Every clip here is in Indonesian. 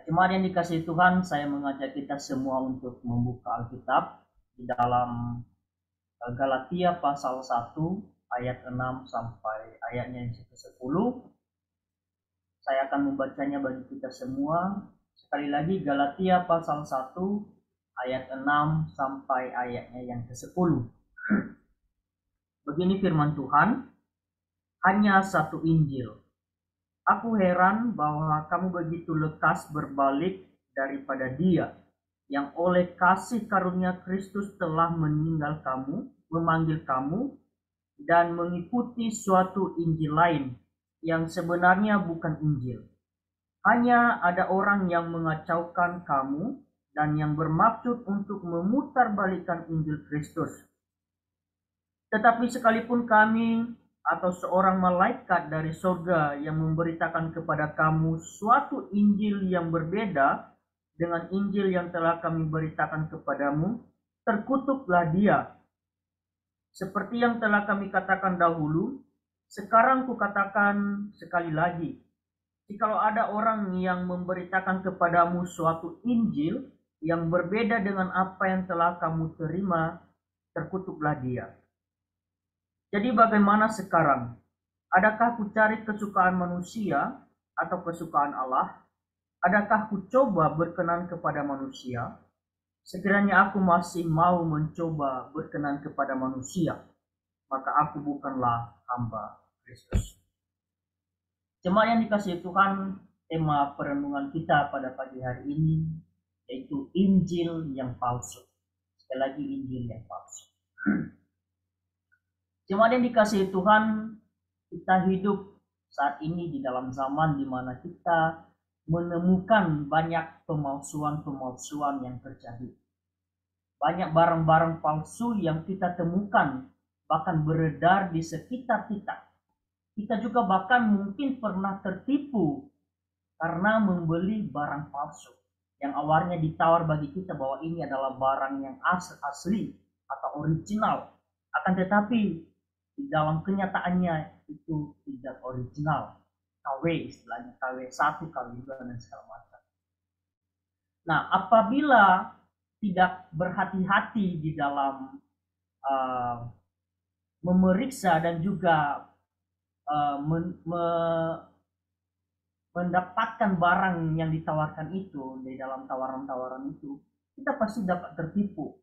Jemaat yang dikasihi Tuhan, saya mengajak kita semua untuk membuka Alkitab di dalam Galatia pasal 1 ayat 6 sampai ayatnya yang ke-10. Saya akan membacanya bagi kita semua. Sekali lagi Galatia pasal 1 ayat 6 sampai ayatnya yang ke-10. Begini firman Tuhan, hanya satu Injil. Aku heran bahwa kamu begitu lekas berbalik daripada Dia yang oleh kasih karunia Kristus telah memanggil kamu dan mengikuti suatu Injil lain yang sebenarnya bukan Injil. Hanya ada orang yang mengacaukan kamu dan yang bermaksud untuk memutarbalikkan Injil Kristus. Tetapi sekalipun kami atau seorang malaikat dari surga yang memberitakan kepada kamu suatu Injil yang berbeda dengan Injil yang telah kami beritakan kepadamu, terkutuklah dia. Seperti yang telah kami katakan dahulu, sekarang kukatakan sekali lagi, jikalau ada orang yang memberitakan kepadamu suatu Injil yang berbeda dengan apa yang telah kamu terima, terkutuklah dia. Jadi bagaimana sekarang? Adakah ku cari kesukaan manusia atau kesukaan Allah? Adakah ku coba berkenan kepada manusia? Sekiranya aku masih mau mencoba berkenan kepada manusia, maka aku bukanlah hamba Kristus. Jemaat yang dikasihi Tuhan, tema perenungan kita pada pagi hari ini yaitu Injil yang palsu. Sekali lagi, Injil yang palsu. Jemaat yang dikasihi Tuhan, kita hidup saat ini di dalam zaman di mana kita menemukan banyak pemalsuan-pemalsuan yang terjadi. Banyak barang-barang palsu yang kita temukan bahkan beredar di sekitar kita. Kita juga bahkan mungkin pernah tertipu karena membeli barang palsu yang awalnya ditawar bagi kita bahwa ini adalah barang yang asli atau original. Akan tetapi di dalam kenyataannya itu tidak original, KW istilahnya, KW1, KW2 dan segala macam. Nah, apabila tidak berhati-hati di dalam memeriksa dan juga mendapatkan barang yang ditawarkan itu, di dalam tawaran-tawaran itu, kita pasti dapat tertipu.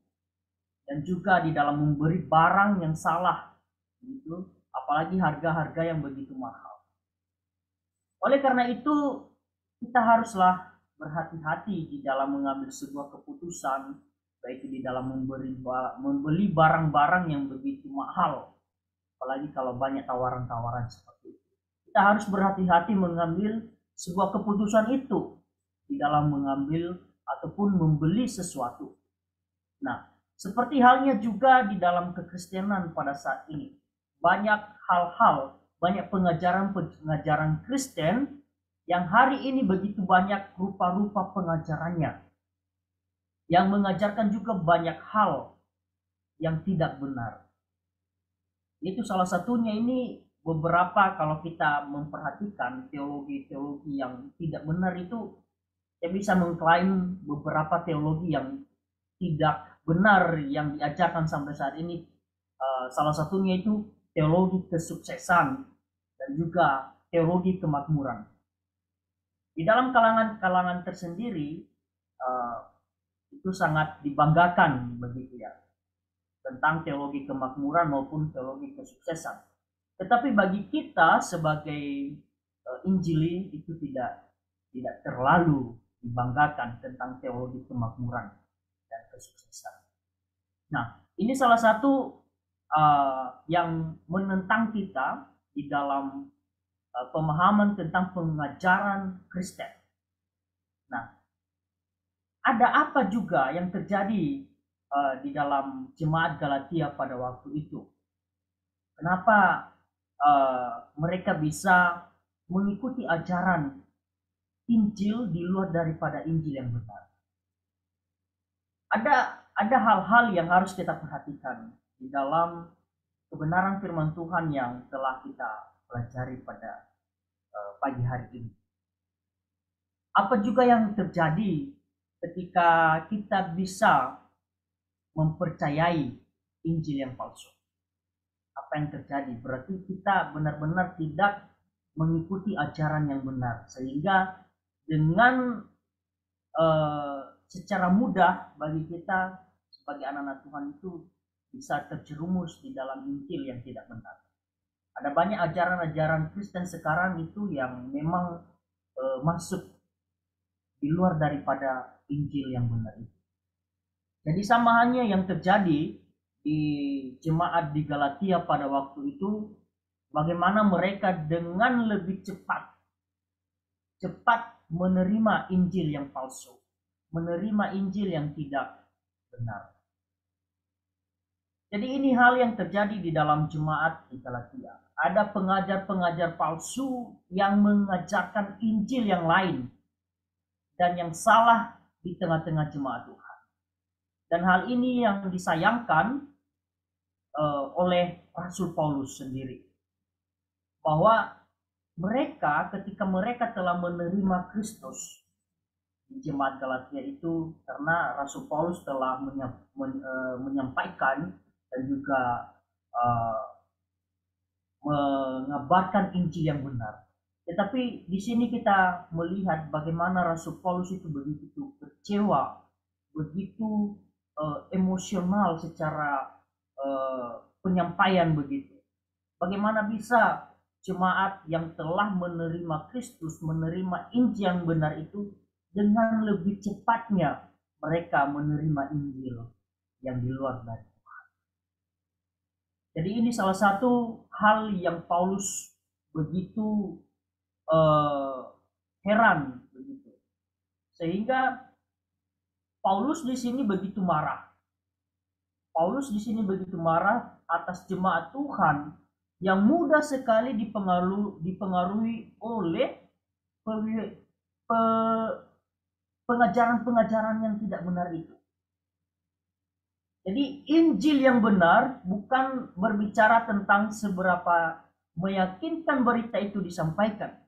Dan juga di dalam memberi barang yang salah, gitu, apalagi harga-harga yang begitu mahal. Oleh karena itu, kita haruslah berhati-hati di dalam mengambil sebuah keputusan, baik di dalam membeli barang-barang yang begitu mahal, apalagi kalau banyak tawaran-tawaran seperti itu. Kita harus berhati-hati mengambil sebuah keputusan itu di dalam mengambil ataupun membeli sesuatu. Nah, seperti halnya juga di dalam kekristenan pada saat ini. Banyak hal-hal, banyak pengajaran Kristen yang hari ini begitu banyak rupa-rupa pengajarannya. Yang mengajarkan juga banyak hal yang tidak benar. Itu salah satunya ini beberapa kalau kita memperhatikan teologi-teologi yang tidak benar itu, saya bisa mengklaim beberapa teologi yang tidak benar yang diajarkan sampai saat ini. Salah satunya itu teologi kesuksesan dan juga teologi kemakmuran. Di dalam kalangan tersendiri itu sangat dibanggakan begitu ya, tentang teologi kemakmuran maupun teologi kesuksesan. Tetapi bagi kita sebagai Injili itu tidak terlalu dibanggakan tentang teologi kemakmuran dan kesuksesan. Nah, ini salah satu yang menentang kita di dalam pemahaman tentang pengajaran Kristen. Nah, ada apa juga yang terjadi di dalam jemaat Galatia pada waktu itu? Kenapa mereka bisa mengikuti ajaran Injil di luar daripada Injil yang benar? Ada hal-hal yang harus kita perhatikan di dalam kebenaran firman Tuhan yang telah kita pelajari pada pagi hari ini. Apa juga yang terjadi ketika kita bisa mempercayai Injil yang palsu? Apa yang terjadi? Berarti kita benar-benar tidak mengikuti ajaran yang benar, sehingga dengan secara mudah bagi kita sebagai anak-anak Tuhan itu bisa terjerumus di dalam Injil yang tidak benar. Ada banyak ajaran-ajaran Kristen sekarang itu yang memang masuk di luar daripada Injil yang benar itu. Jadi sama hanya yang terjadi di jemaat di Galatia pada waktu itu, bagaimana mereka dengan lebih cepat menerima Injil yang palsu, menerima Injil yang tidak benar. Jadi ini hal yang terjadi di dalam jemaat di Galatia. Ada pengajar-pengajar palsu yang mengajarkan Injil yang lain dan yang salah di tengah-tengah jemaat Tuhan. Dan hal ini yang disayangkan oleh Rasul Paulus sendiri. Bahwa mereka ketika mereka telah menerima Kristus di jemaat Galatia itu, karena Rasul Paulus telah menyampaikan dan juga mengabarkan Injil yang benar. Tetapi di sini kita melihat bagaimana Rasul Paulus itu begitu kecewa, begitu emosional secara penyampaian begitu. Bagaimana bisa jemaat yang telah menerima Kristus, menerima Injil yang benar itu, dengan lebih cepatnya mereka menerima Injil yang di luar dari Tuhan. Jadi ini salah satu hal yang Paulus begitu heran begitu. Sehingga Paulus di sini begitu marah. Paulus di sini begitu marah atas jemaat Tuhan yang mudah sekali dipengaruhi oleh pengajaran-pengajaran yang tidak benar itu. Jadi Injil yang benar bukan berbicara tentang seberapa meyakinkan berita itu disampaikan,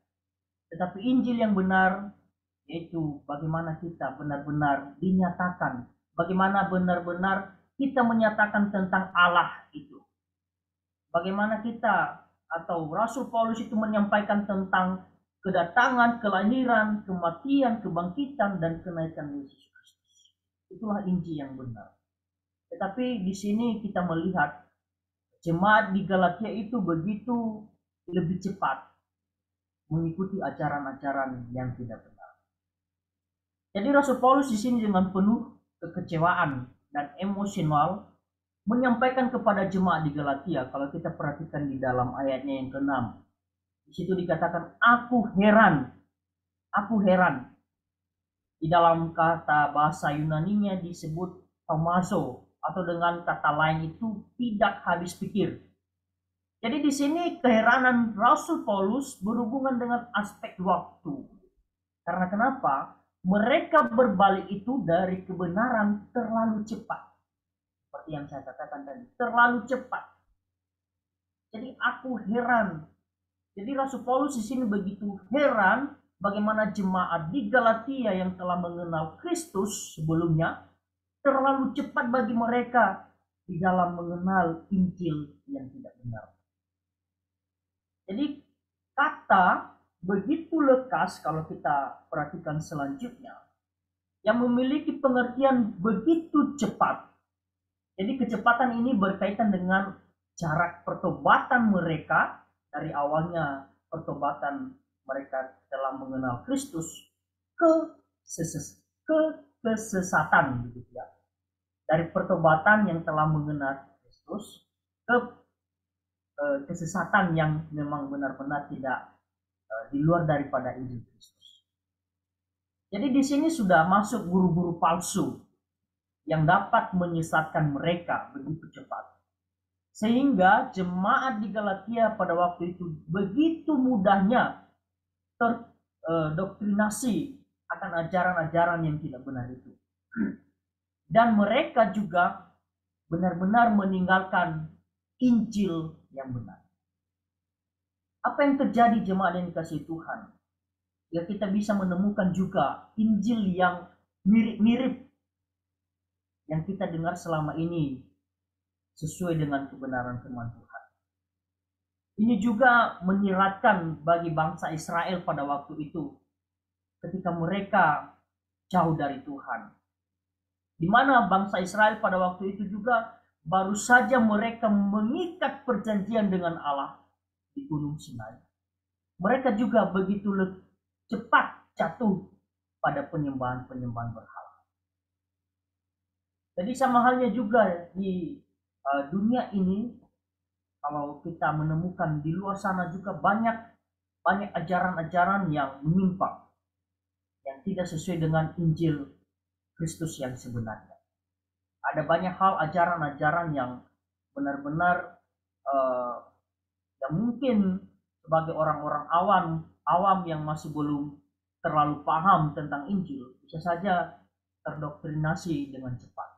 tetapi Injil yang benar yaitu bagaimana kita benar-benar dinyatakan, bagaimana benar-benar kita menyatakan tentang Allah itu. Bagaimana kita atau Rasul Paulus itu menyampaikan tentang kedatangan, kelahiran, kematian, kebangkitan, dan kenaikan Yesus Kristus. Itulah Injil yang benar. Tetapi di sini kita melihat jemaat di Galatia itu begitu lebih cepat mengikuti ajaran-ajaran yang tidak benar. Jadi Rasul Paulus di sini dengan penuh kekecewaan dan emosional menyampaikan kepada jemaat di Galatia. Kalau kita perhatikan di dalam ayatnya yang ke-6, di situ dikatakan aku heran. Di dalam kata bahasa Yunaninya disebut thaumazo, atau dengan kata lain itu tidak habis pikir. Jadi di sini keheranan Rasul Paulus berhubungan dengan aspek waktu. Karena kenapa? Mereka berbalik itu dari kebenaran terlalu cepat. Seperti yang saya katakan tadi, terlalu cepat. Jadi aku heran. Jadi Rasul Paulus di sini begitu heran bagaimana jemaat di Galatia yang telah mengenal Kristus sebelumnya terlalu cepat bagi mereka di dalam mengenal Injil yang tidak benar. Jadi kata begitu lekas kalau kita perhatikan selanjutnya yang memiliki pengertian begitu cepat. Jadi kecepatan ini berkaitan dengan jarak pertobatan mereka dari awalnya pertobatan mereka telah mengenal Kristus ke kesesatan begitu ya. Dari pertobatan yang telah mengenal Kristus ke kesesatan yang memang benar-benar tidak di luar daripada Injil Kristus. Jadi di sini sudah masuk guru-guru palsu yang dapat menyesatkan mereka begitu cepat. Sehingga jemaat di Galatia pada waktu itu begitu mudahnya terdoktrinasi akan ajaran-ajaran yang tidak benar itu. Dan mereka juga benar-benar meninggalkan Injil yang benar. Apa yang terjadi jemaat yang dikasihi Tuhan? ya kita bisa menemukan juga Injil yang mirip-mirip yang kita dengar selama ini sesuai dengan kebenaran firman Tuhan. Ini juga menyiratkan bagi bangsa Israel pada waktu itu ketika mereka jauh dari Tuhan. Di mana bangsa Israel pada waktu itu juga baru saja mereka mengikat perjanjian dengan Allah di Gunung Sinai. Mereka juga begitu cepat jatuh pada penyembahan-penyembahan berhala. Jadi sama halnya juga di dunia ini, kalau kita menemukan di luar sana juga banyak ajaran-ajaran yang menyimpang, yang tidak sesuai dengan Injil Kristus yang sebenarnya. Ada banyak hal ajaran-ajaran yang benar-benar yang mungkin sebagai orang-orang awam yang masih belum terlalu paham tentang Injil bisa saja terdoktrinasi dengan cepat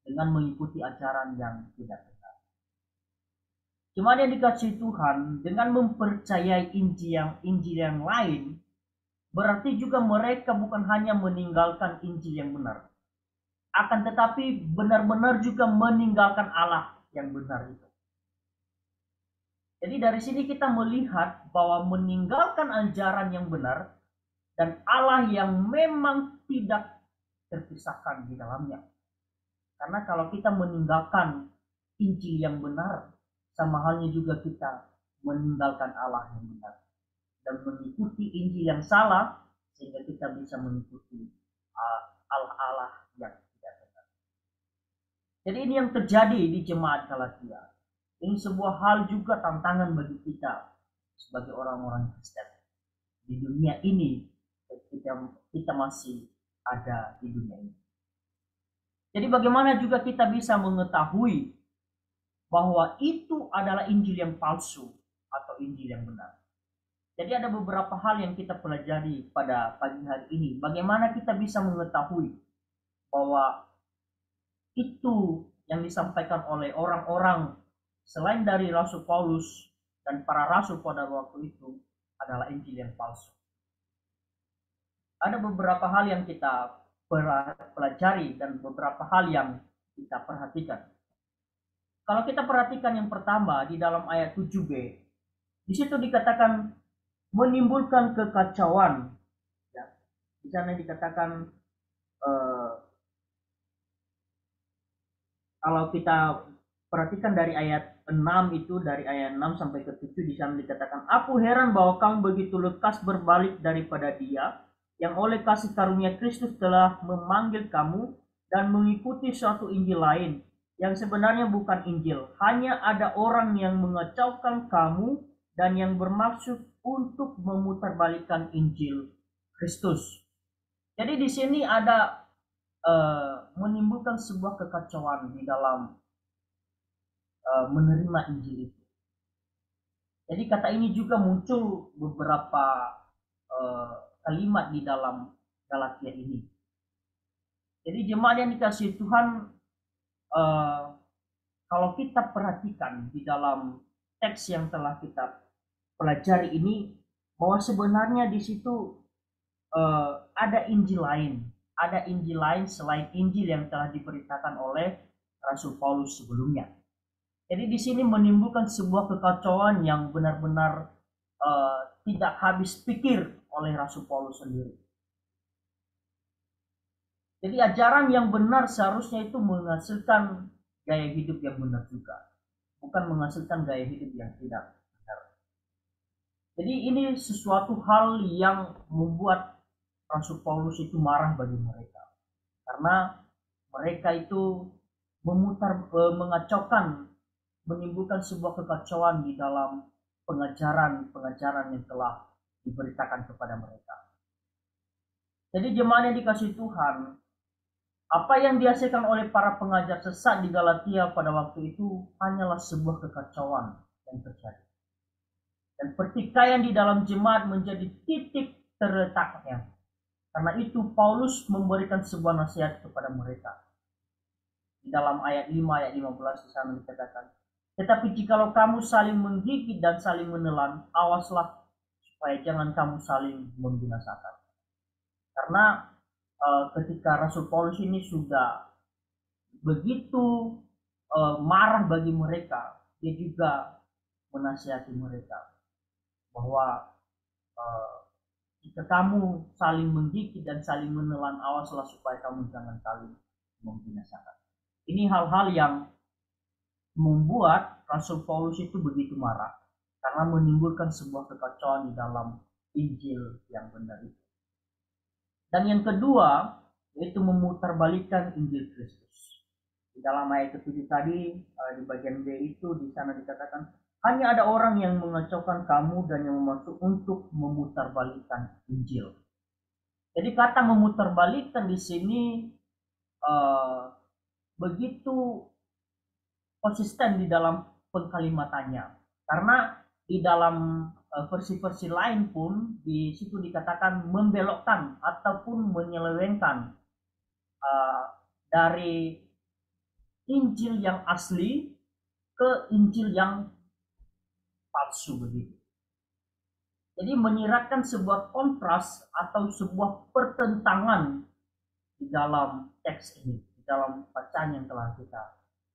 dengan mengikuti ajaran yang tidak benar. Cuma yang dikasih Tuhan dengan mempercayai Injil yang lain, berarti juga mereka bukan hanya meninggalkan Injil yang benar, akan tetapi benar-benar juga meninggalkan Allah yang benar itu. Jadi dari sini kita melihat bahwa meninggalkan ajaran yang benar dan Allah yang memang tidak terpisahkan di dalamnya. Karena kalau kita meninggalkan Injil yang benar, sama halnya juga kita meninggalkan Allah yang benar dan mengikuti Injil yang salah, sehingga kita bisa mengikuti Allah-Allah yang tidak benar. Jadi ini yang terjadi di jemaat Galatia. Ini sebuah hal juga tantangan bagi kita sebagai orang-orang Kristen di dunia ini, kita masih ada di dunia ini. Jadi bagaimana juga kita bisa mengetahui bahwa itu adalah Injil yang palsu atau Injil yang benar. Jadi ada beberapa hal yang kita pelajari pada pagi hari ini. Bagaimana kita bisa mengetahui bahwa itu yang disampaikan oleh orang-orang selain dari Rasul Paulus dan para rasul pada waktu itu adalah Injil yang palsu. Ada beberapa hal yang kita pelajari dan beberapa hal yang kita perhatikan. Kalau kita perhatikan yang pertama di dalam ayat 7b, di situ dikatakan menimbulkan kekacauan. Ya, di sana dikatakan kalau kita perhatikan dari ayat 6 itu, dari ayat 6 sampai ke 7 di sana dikatakan, aku heran bahwa kamu begitu lekas berbalik daripada Dia yang oleh kasih karunia Kristus telah memanggil kamu dan mengikuti suatu Injil lain yang sebenarnya bukan Injil. Hanya ada orang yang mengacaukan kamu dan yang bermaksud untuk memutarbalikkan Injil Kristus. Jadi di sini ada menimbulkan sebuah kekacauan di dalam menerima Injil itu. Jadi kata ini juga muncul beberapa kalimat di dalam Galatia ini. Jadi jemaat yang dikasihi Tuhan, kalau kita perhatikan di dalam teks yang telah kita pelajari ini, bahwa sebenarnya di situ ada Injil lain selain Injil yang telah diberitakan oleh Rasul Paulus sebelumnya. Jadi di sini menimbulkan sebuah kekacauan yang benar-benar tidak habis pikir oleh Rasul Paulus sendiri. Jadi ajaran yang benar seharusnya itu menghasilkan gaya hidup yang benar juga, bukan menghasilkan gaya hidup yang tidak benar. Jadi ini sesuatu hal yang membuat Rasul Paulus itu marah bagi mereka, karena mereka itu mengacaukan, menimbulkan sebuah kekacauan di dalam pengajaran yang telah diberitakan kepada mereka. Jadi jemaat yang dikasihi Tuhan, apa yang dihasilkan oleh para pengajar sesat di Galatia pada waktu itu hanyalah sebuah kekacauan yang terjadi. Dan pertikaian di dalam jemaat menjadi titik terletaknya. Karena itu Paulus memberikan sebuah nasihat kepada mereka. Di dalam ayat 5, ayat 15 di sana dikatakan, tetapi jikalau kamu saling menggigit dan saling menelan, awaslah supaya jangan kamu saling membinasakan. Karena ketika Rasul Paulus ini sudah begitu marah bagi mereka, dia juga menasihati mereka bahwa jika kamu saling menggigit dan saling menelan, awaslah supaya kamu jangan saling membinasakan. Ini hal-hal yang membuat Rasul Paulus itu begitu marah karena menimbulkan sebuah kekacauan di dalam Injil yang benar itu. Dan yang kedua, yaitu memutarbalikkan Injil Kristus. Di dalam ayat ke-7 tadi, di bagian B itu, di sana dikatakan, hanya ada orang yang mengacaukan kamu dan yang memaksud untuk memutarbalikkan Injil. Jadi kata memutarbalikkan di sini begitu konsisten di dalam pengkalimatannya. Karena di dalam versi-versi lain pun di situ dikatakan membelokkan ataupun menyelewengkan dari Injil yang asli ke Injil yang palsu begitu. Jadi menyiratkan sebuah kontras atau sebuah pertentangan di dalam teks ini, di dalam bacaan yang telah kita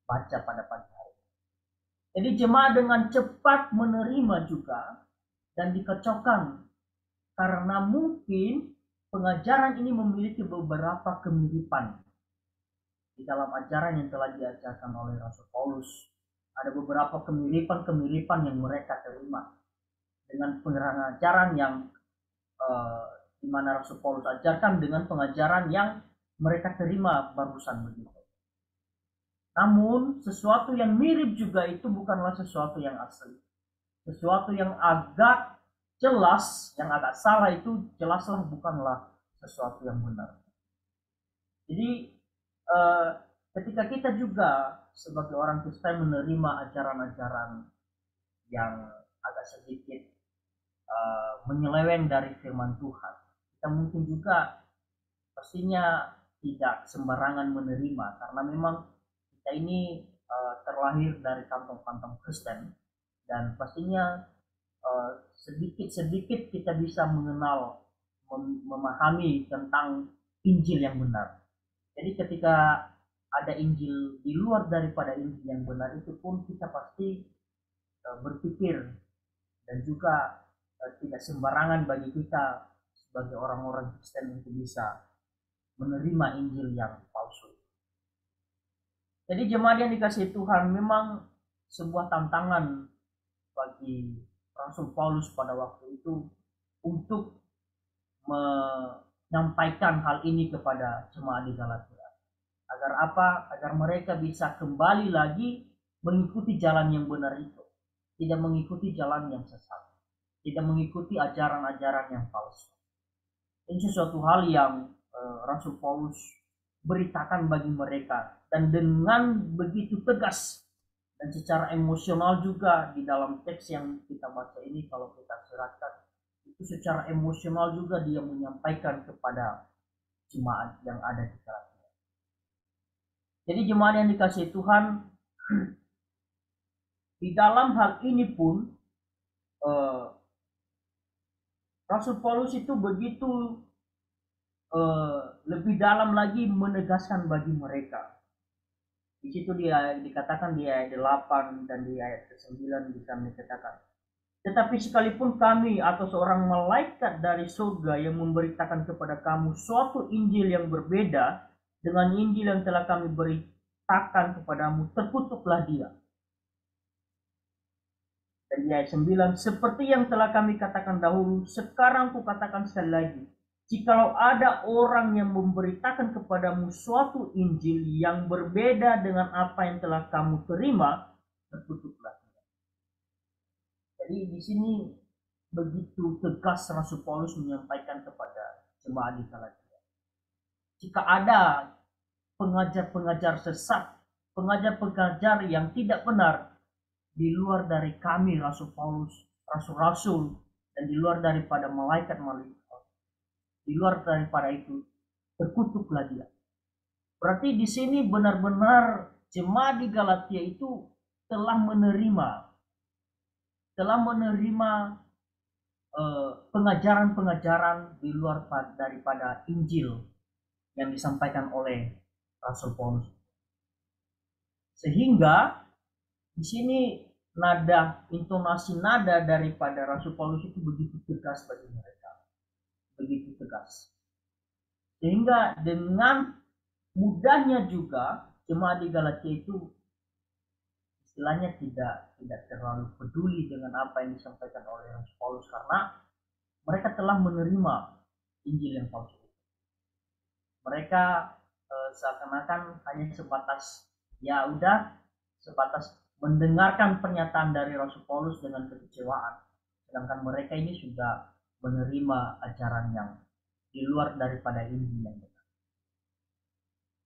baca pada pagi hari. Jadi jemaat dengan cepat menerima juga dan dikacaukan karena mungkin pengajaran ini memiliki beberapa kemiripan di dalam ajaran yang telah diajarkan oleh Rasul Paulus. Ada beberapa kemiripan yang mereka terima dengan pengajaran yang di mana Rasul Paulus ajarkan dengan pengajaran yang mereka terima barusan begitu. Namun sesuatu yang mirip juga itu bukanlah sesuatu yang asli. Sesuatu yang agak jelas, yang agak salah itu jelaslah bukanlah sesuatu yang benar. Jadi ketika kita juga sebagai orang Kristen menerima ajaran-ajaran yang agak sedikit menyeleweng dari firman Tuhan, kita mungkin juga pastinya tidak sembarangan menerima karena memang kita ini terlahir dari kantong-kantong Kristen dan pastinya sedikit-sedikit kita bisa mengenal, memahami tentang Injil yang benar. Jadi ketika ada Injil di luar daripada Injil yang benar itu pun kita pasti berpikir dan juga tidak sembarangan bagi kita sebagai orang-orang Kristen untuk bisa menerima Injil yang palsu. Jadi jemaat yang dikasihi Tuhan, memang sebuah tantangan bagi Rasul Paulus pada waktu itu untuk menyampaikan hal ini kepada jemaat di Galatia. Agar apa? Agar mereka bisa kembali lagi mengikuti jalan yang benar itu. Tidak mengikuti jalan yang sesat. Tidak mengikuti ajaran-ajaran yang palsu. Ini sesuatu hal yang Rasul Paulus beritakan bagi mereka, dan dengan begitu tegas dan secara emosional juga di dalam teks yang kita baca ini, kalau kita siratkan itu secara emosional juga dia menyampaikan kepada jemaat yang ada di Galatia. Jadi jemaat yang dikasihi Tuhan, di dalam hal ini pun Rasul Paulus itu begitu lebih dalam lagi menegaskan bagi mereka. Di situ dia dikatakan di ayat 8 dan di ayat ke-9 bisa dikatakan, tetapi sekalipun kami atau seorang malaikat dari surga yang memberitakan kepada kamu suatu Injil yang berbeda dengan Injil yang telah kami beritakan kepadamu, terkutuklah dia. Dan di ayat 9, seperti yang telah kami katakan dahulu, sekarang kukatakan sekali lagi, jikalau ada orang yang memberitakan kepadamu suatu Injil yang berbeda dengan apa yang telah kamu terima, terkutuklah dia. Jadi di sini begitu tegas Rasul Paulus menyampaikan kepada jemaat di Galatia. Jika ada pengajar-pengajar sesat, pengajar-pengajar yang tidak benar di luar dari kami Rasul Paulus, rasul-rasul, dan di luar daripada malaikat-malaikat, di luar daripada itu, terkutuklah dia. Berarti di sini benar-benar jemaat di Galatia itu telah menerima pengajaran-pengajaran di luar daripada Injil yang disampaikan oleh Rasul Paulus. Sehingga di sini intonasi nada daripada Rasul Paulus itu begitu tegas bagi mereka, begitu tegas. Sehingga dengan mudahnya juga jemaat di Galatia itu istilahnya tidak terlalu peduli dengan apa yang disampaikan oleh Rasul Paulus, karena mereka telah menerima Injil yang palsu. Mereka seakan-akan hanya sebatas mendengarkan pernyataan dari Rasul Paulus dengan kekecewaan, sedangkan mereka ini sudah menerima ajaran yang di luar daripada Injil yang benar.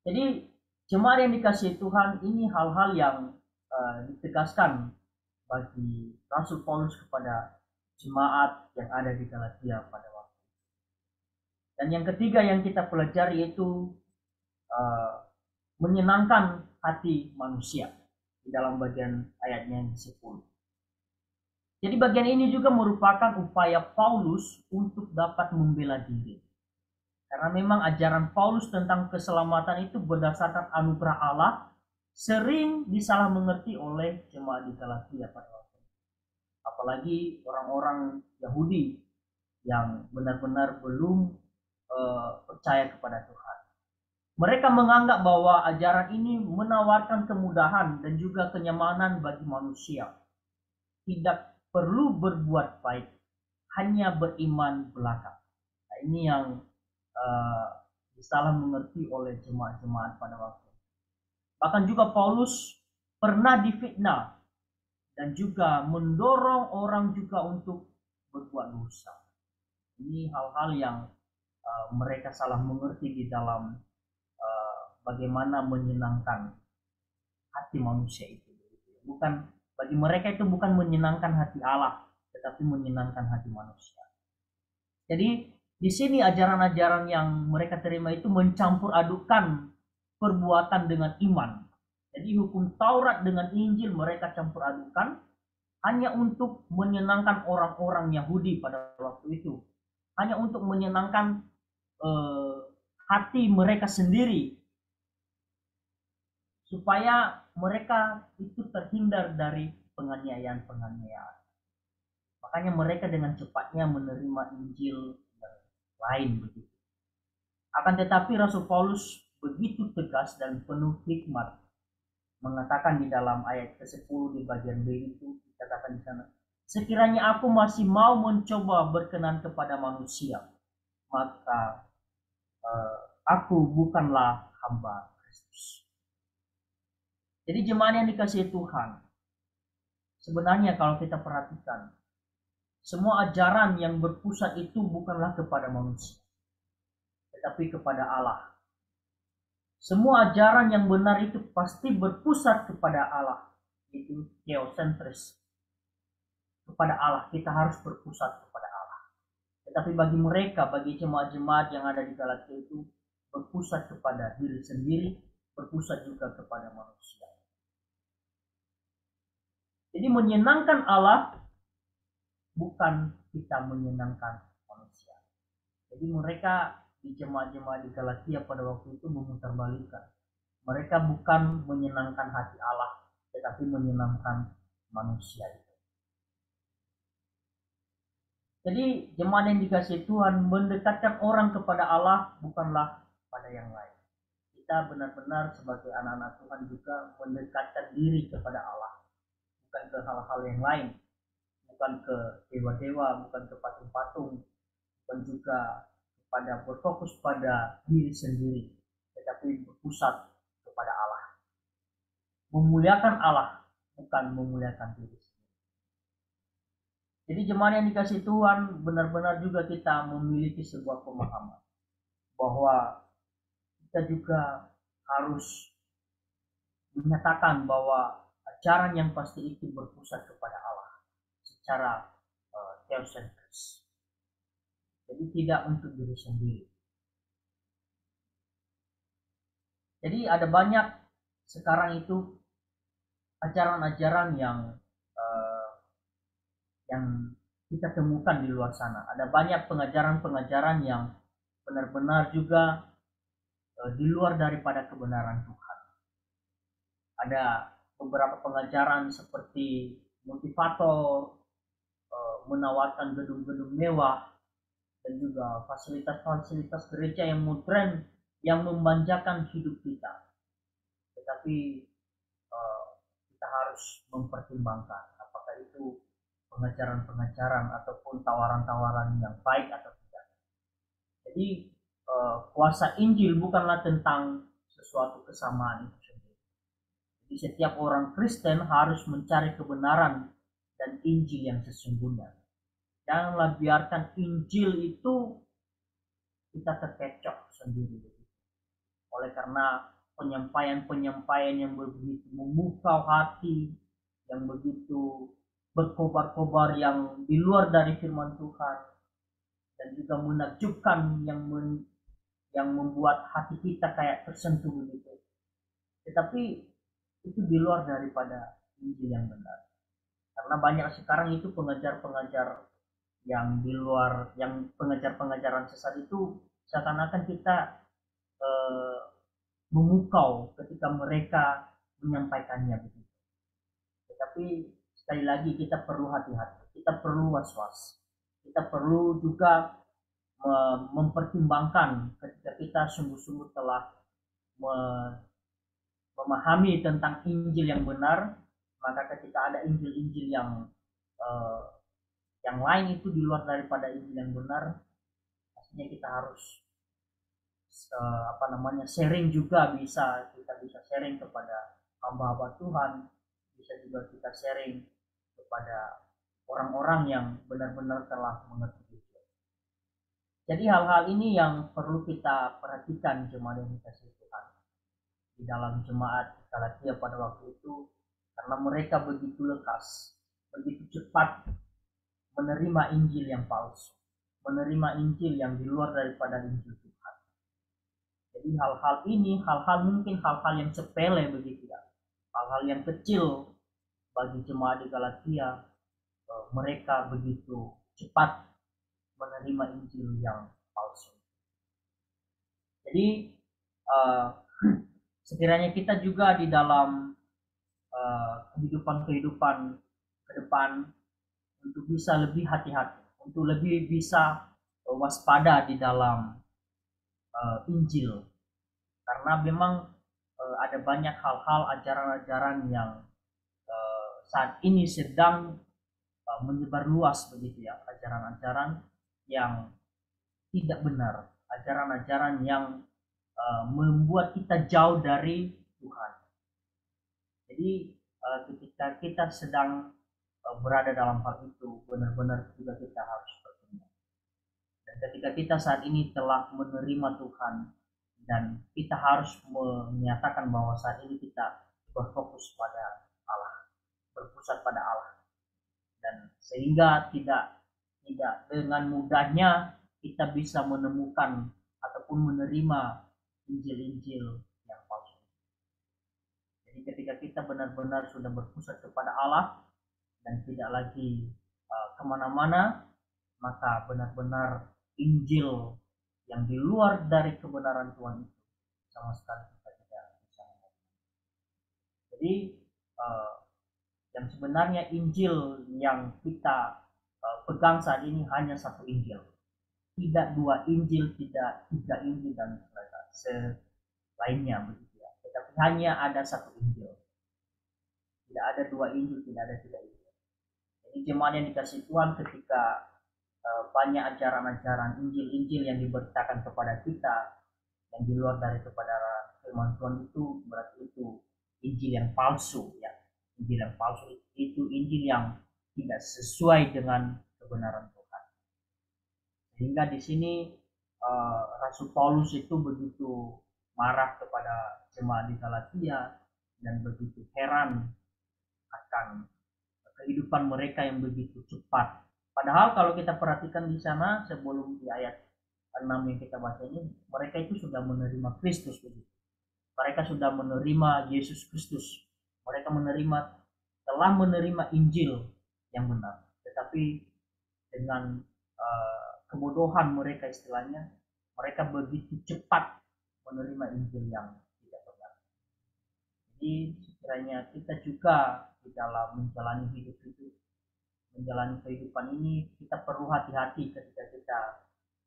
Jadi jemaat yang dikasihi Tuhan, ini hal-hal yang ditegaskan bagi Rasul Paulus kepada jemaat yang ada di Galatia pada waktu itu. Dan yang ketiga yang kita pelajari yaitu menyenangkan hati manusia di dalam bagian ayatnya yang 10. Jadi bagian ini juga merupakan upaya Paulus untuk dapat membela diri. Karena memang ajaran Paulus tentang keselamatan itu berdasarkan anugerah Allah sering disalah mengerti oleh jemaat di Galatia pada waktu itu. Apalagi orang-orang Yahudi yang benar-benar belum percaya kepada Tuhan. Mereka menganggap bahwa ajaran ini menawarkan kemudahan dan juga kenyamanan bagi manusia. Tidak perlu berbuat baik, hanya beriman belaka. Nah, ini yang disalah mengerti oleh jemaat-jemaat pada waktu itu. Bahkan juga Paulus pernah difitnah dan juga mendorong orang juga untuk berbuat dosa. Ini hal-hal yang mereka salah mengerti di dalam bagaimana menyenangkan hati manusia itu. Bukan bagi mereka itu bukan menyenangkan hati Allah, tetapi menyenangkan hati manusia. Jadi di sini ajaran-ajaran yang mereka terima itu mencampur adukan perbuatan dengan iman. Jadi hukum Taurat dengan Injil mereka campur adukan hanya untuk menyenangkan orang-orang Yahudi pada waktu itu, hanya untuk menyenangkan hati mereka sendiri, supaya mereka itu terhindar dari penganiayaan-penganiayaan. Makanya mereka dengan cepatnya menerima Injil lain begitu. Akan tetapi Rasul Paulus begitu tegas dan penuh hikmat mengatakan di dalam ayat ke-10 di bagian B itu, dikatakan di sana, sekiranya aku masih mau mencoba berkenan kepada manusia, maka aku bukanlah hamba Kristus. Jadi jemaat yang dikasihi Tuhan, sebenarnya kalau kita perhatikan, semua ajaran yang berpusat itu bukanlah kepada manusia, tetapi kepada Allah. Semua ajaran yang benar itu pasti berpusat kepada Allah, itu theosentris. Kepada Allah, kita harus berpusat kepada Allah. Tetapi bagi mereka, bagi jemaat-jemaat yang ada di Galatia itu, berpusat kepada diri sendiri, berpusat juga kepada manusia. Jadi menyenangkan Allah bukan kita menyenangkan manusia. Jadi mereka di jemaat-jemaat di Galatia pada waktu itu memutarbalikkan. Mereka bukan menyenangkan hati Allah, tetapi menyenangkan manusia itu. Jadi jemaat yang dikasihi Tuhan, mendekatkan orang kepada Allah bukanlah pada yang lain. Kita benar-benar sebagai anak-anak Tuhan juga mendekatkan diri kepada Allah, bukan ke hal-hal yang lain, bukan ke dewa-dewa, bukan ke patung-patung, bukan juga pada berfokus pada diri sendiri, tetapi berpusat kepada Allah. Memuliakan Allah, bukan memuliakan diri sendiri. Jadi jemaat yang dikasihi Tuhan, benar-benar juga kita memiliki sebuah pemahaman bahwa kita juga harus menyatakan bahwa ajaran yang pasti itu berpusat kepada Allah secara theosentris. Jadi tidak untuk diri sendiri. Jadi ada banyak sekarang itu ajaran-ajaran yang kita temukan di luar sana. Ada banyak pengajaran-pengajaran yang benar-benar juga di luar daripada kebenaran Tuhan. Ada beberapa pengajaran seperti motivator, menawarkan gedung-gedung mewah, dan juga fasilitas-fasilitas gereja yang modern yang memanjakan hidup kita. Tetapi kita harus mempertimbangkan apakah itu pengajaran-pengajaran ataupun tawaran-tawaran yang baik atau tidak. Jadi kuasa Injil bukanlah tentang sesuatu kesamaan itu sendiri. Jadi setiap orang Kristen harus mencari kebenaran dan Injil yang sesungguhnya. Janganlah biarkan Injil itu kita terkecoh sendiri. Oleh karena penyampaian-penyampaian yang begitu memukau hati, yang begitu berkobar-kobar, yang di luar dari firman Tuhan, dan juga menakjubkan, yang membuat hati kita kayak tersentuh begitu. Tetapi itu di luar daripada Injil yang benar. Karena banyak sekarang itu pengajar-pengajar yang di luar, yang pengajar-pengajaran sesat itu seakan-akan kita memukau ketika mereka menyampaikannya begitu. Tetapi sekali lagi kita perlu hati-hati, kita perlu was-was, kita perlu juga mempertimbangkan ketika kita sungguh-sungguh telah memahami tentang Injil yang benar, maka ketika ada Injil-Injil yang lain itu di luar daripada Injil yang benar, pastinya kita harus sharing juga, kita bisa sharing kepada hamba-hamba Tuhan, bisa juga kita sharing kepada orang-orang yang benar-benar telah mengerti Injil. Jadi hal-hal ini yang perlu kita perhatikan jemaat yang dikasihi Tuhan di dalam jemaat Galatia pada waktu itu, karena mereka begitu lekas, begitu cepat menerima Injil yang palsu, menerima Injil yang di luar daripada Injil Tuhan. Jadi hal-hal ini, mungkin hal-hal yang sepele begitu ya, hal-hal yang kecil bagi jemaat di Galatia, mereka begitu cepat menerima Injil yang palsu. Jadi sekiranya kita juga di dalam kehidupan ke depan untuk bisa lebih hati-hati, untuk lebih bisa waspada di dalam Injil, karena memang ada banyak hal-hal, ajaran-ajaran yang saat ini sedang menyebar luas begitu ya, ajaran-ajaran yang tidak benar, ajaran-ajaran yang membuat kita jauh dari Tuhan. Jadi ketika kita sedang berada dalam hal itu, benar-benar juga kita harus bertindak. Dan ketika kita saat ini telah menerima Tuhan, dan kita harus menyatakan bahwa saat ini kita berfokus pada Allah, berpusat pada Allah, dan sehingga tidak dengan mudahnya kita bisa menemukan ataupun menerima Injil-Injil yang palsu. Jadi ketika kita benar-benar sudah berpusat kepada Allah dan tidak lagi kemana-mana, maka benar-benar Injil yang di luar dari kebenaran Tuhan itu sama sekali kita tidak bisa mengerti. Jadi yang sebenarnya Injil yang kita pegang saat ini hanya satu Injil, tidak dua Injil, tidak tiga Injil dan selainnya begitu ya, tetapi hanya ada satu Injil, tidak ada dua Injil, tidak ada tiga Injil. Jadi jemaat yang dikasih Tuhan, ketika banyak ajaran-ajaran Injil-Injil yang diberitakan kepada kita yang di luar dari kepada firman Tuhan, itu berarti itu Injil yang palsu ya. Injil yang palsu itu Injil yang tidak sesuai dengan kebenaran Tuhan. Sehingga di sini Rasul Paulus itu begitu marah kepada jemaat di Galatia dan begitu heran akan kehidupan mereka yang begitu cepat. Padahal kalau kita perhatikan di sana sebelum di ayat 6 yang kita baca ini, mereka itu sudah menerima Kristus begitu. Mereka sudah menerima Yesus Kristus. Mereka telah menerima Injil yang benar. Tetapi dengan kebodohan mereka istilahnya, mereka begitu cepat menerima Injil yang tidak benar. Jadi sekiranya kita juga di dalam menjalani hidup itu, menjalani kehidupan ini, kita perlu hati-hati ketika kita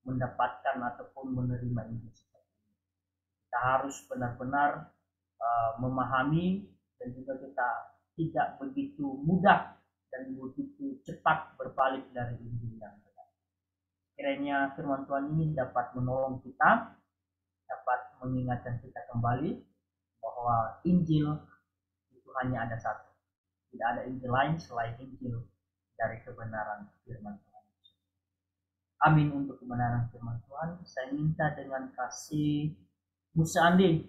mendapatkan ataupun menerima Injil seperti ini. Kita harus benar-benar memahami, dan juga kita tidak begitu mudah dan begitu cepat berbalik dari Injil yang benar. Kiranya firman Tuhan ini dapat menolong kita, dapat mengingatkan kita kembali bahwa Injil itu hanya ada satu. Tidak ada Injil lain selain Injil dari kebenaran firman Tuhan. Amin untuk kebenaran firman Tuhan. Saya minta dengan kasih Musa Andi